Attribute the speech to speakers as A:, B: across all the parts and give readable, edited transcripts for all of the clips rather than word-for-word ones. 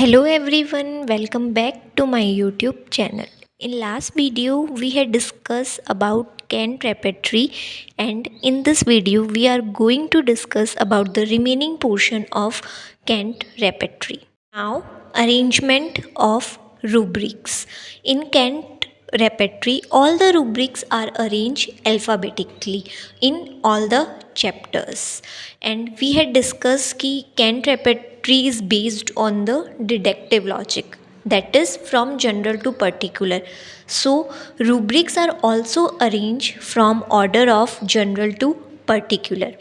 A: Hello everyone, welcome back to my YouTube channel. In last video we had discussed about cant repertory, and in this video we are going to discuss about the remaining portion of cant repertory. Now, arrangement of rubrics. In cant repertory, all the rubrics are arranged alphabetically in all the chapters, and we had discussed कि cant repertory is based on the deductive logic, that is from general to particular. So rubrics are also arranged from order of general to particular.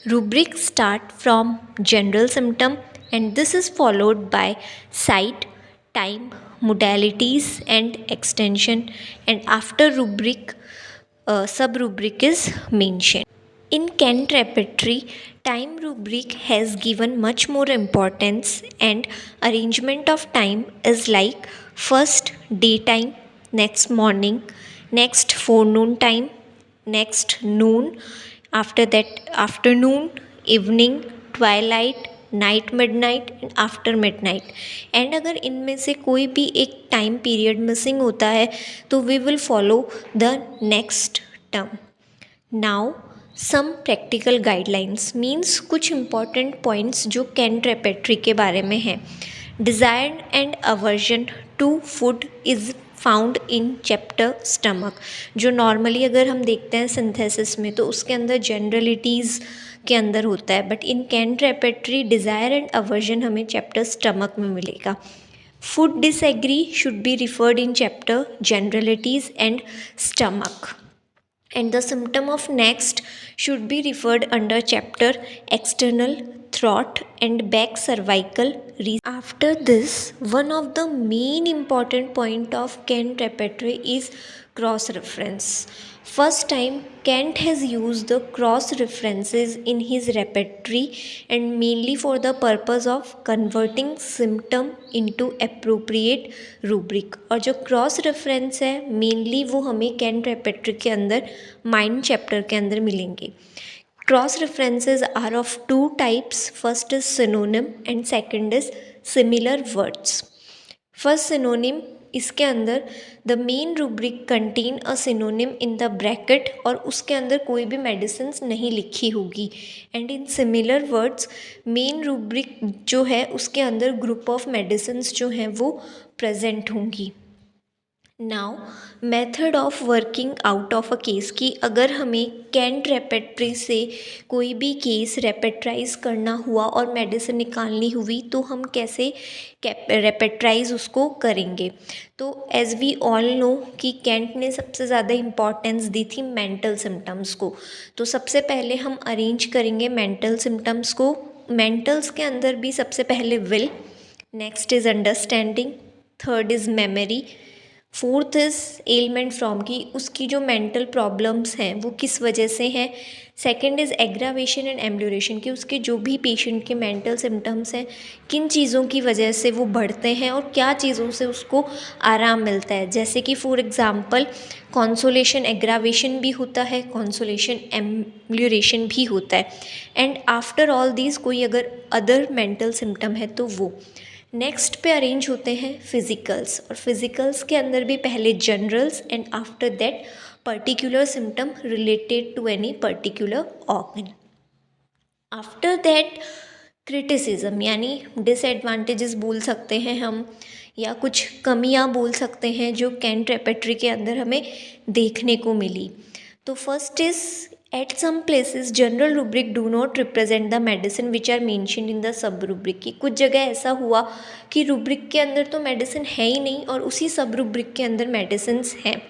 A: Rubrics start from general symptom, and this is followed by site, time, modalities and extension, and after rubric sub rubric is mentioned. In cant repertory, time rubric has given much more importance, and arrangement of time is like first daytime, next morning, next forenoon time, next noon, after that afternoon, evening, twilight, night midnight and after midnight. And अगर इनमें से कोई भी एक time period missing होता है तो we will follow the next term. Now some practical guidelines means कुछ इम्पॉर्टेंट पॉइंट्स जो कैंट रेपेट्री के बारे में हैं. Desire and aversion to food is found in chapter stomach. जो नॉर्मली अगर हम देखते हैं सिंथेसिस में तो उसके अंदर जनरलिटीज़ के अंदर होता है, but in Kent repertory desire and aversion हमें चैप्टर स्टमक में मिलेगा. Food disagree should be referred in chapter generalities and stomach, and the symptom of next should be referred under chapter external throat and back cervical region. After this, one of the main important point of Kant repertory is cross reference. First time Kant has used the cross references in his repertory, and mainly for the purpose of converting symptom into appropriate rubric. और जो cross reference है mainly वो हमें cantt repertory के अंदर mind chapter के अंदर मिलेंगे. Cross references are of two types. First is synonym and second is similar words. First synonym, इसके अंदर the main rubric contain a synonym in the bracket, और उसके अंदर कोई भी मेडिसिन्स नहीं लिखी होगी. And in similar words main rubric जो है उसके अंदर ग्रुप ऑफ मेडिसिन्स जो हैं वो प्रेजेंट होंगी. Now method of working out of a case, की अगर हमें कैंट रेपेट्री से कोई भी केस रेपेट्राइज करना हुआ और मेडिसिन निकालनी हुई तो हम कैसे रेपेट्राइज उसको करेंगे. तो एज वी ऑल नो कि कैंट ने सबसे ज़्यादा इम्पॉर्टेंस दी थी मेंटल सिम्टम्स को. तो सबसे पहले हम अरेंज करेंगे मेंटल सिम्टम्स को. मेंटल्स के अंदर भी सबसे पहले will, next is understanding, third is memory, fourth is element from, की उसकी जो मेंटल प्रॉब्लम्स हैं वो किस वजह से हैं. सेकंड इज़ एग्रावेशन एंड एम्ब्यूरेशन, की उसके जो भी पेशेंट के मेंटल सिम्टम्स हैं किन चीज़ों की वजह से वो बढ़ते हैं और क्या चीज़ों से उसको आराम मिलता है. जैसे कि फॉर एग्ज़ाम्पल कॉन्सोलेशन एग्रावेशन भी होता है, कॉन्सोलेशन एम्ब्यूरेशन भी होता है. एंड आफ्टर ऑल दीज कोई अगर अदर मेंटल सिम्टम है तो वो. नेक्स्ट पे अरेंज होते हैं फिजिकल्स, और फिजिकल्स के अंदर भी पहले generals and after that particular symptom related to any particular organ. After that criticism, यानी डिसएडवांटेजेस बोल सकते हैं हम, या कुछ कमियां बोल सकते हैं जो कैंट रेपेट्री के अंदर हमें देखने को मिली. तो first is at some places general rubric do not represent the medicine which are mention in the sub rubric, की कुछ जगह ऐसा हुआ कि रूब्रिक के अंदर तो मेडिसिन है ही नहीं और उसी सब रूब्रिक के अंदर मेडिसिन्स हैं.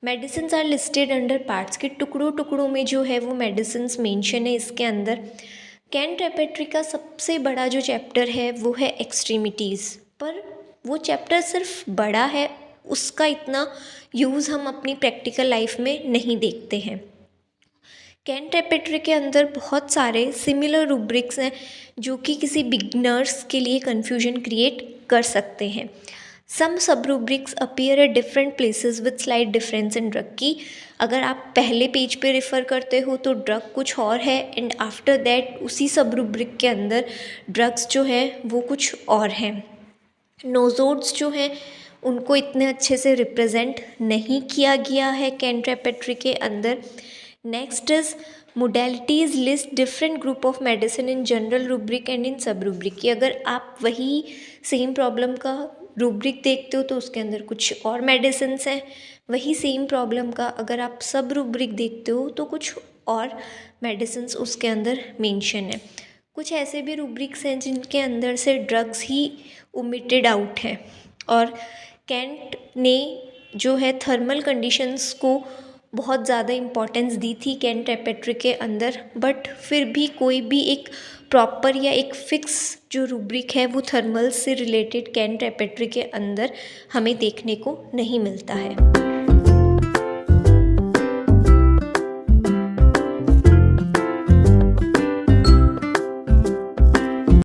A: Medicines are listed under parts, के टुकड़ों टुकड़ों में जो है वो मेडिसिन्स मेंशन है इसके अंदर. कैंट रेपेट्री का सबसे बड़ा जो चैप्टर है वो है एक्सट्रीमिटीज़, पर वो चैप्टर सिर्फ बड़ा है, उसका इतना यूज़ हम अपनी प्रैक्टिकल लाइफ में नहीं देखते हैं. कैंट रेपेट्री के अंदर बहुत सारे सिमिलर रूब्रिक्स हैं जो कि किसी बिगनर्स के लिए कन्फ्यूजन क्रिएट कर सकते हैं. सम सब rubrics appear at different places with slight difference in drug, की अगर आप पहले पेज पे रेफ़र करते हो तो ड्रग कुछ और है, एंड आफ्टर दैट उसी सब रूब्रिक के अंदर ड्रग्स जो है वो कुछ और हैं. नोज़ोड्स जो हैं उनको इतने अच्छे से रिप्रेजेंट नहीं किया गया है कैंट रेपेट्री के अंदर। Next is modalities list different group of medicine in general rubric and in सब रूब्रिक की। अगर आप वही सेम प्रॉब्लम का रूब्रिक देखते हो तो उसके अंदर कुछ और मेडिसिन्स हैं, वही सेम प्रॉब्लम का अगर आप सब रूब्रिक देखते हो तो कुछ और मेडिसिन्स उसके अंदर मेंशन है। कुछ ऐसे भी रूब्रिक्स हैं जिनके अंदर से ड्रग्स ही ओमिटेड आउट हैं। और कैंट ने जो है थर्मल कंडीशंस को बहुत ज़्यादा इम्पोर्टेंस दी थी कैंट रेपेट्री के अंदर, बट फिर भी कोई भी एक प्रॉपर या एक फिक्स जो रूब्रिक है वो थर्मल से रिलेटेड कैंट रेपेट्री के अंदर हमें देखने को नहीं मिलता है।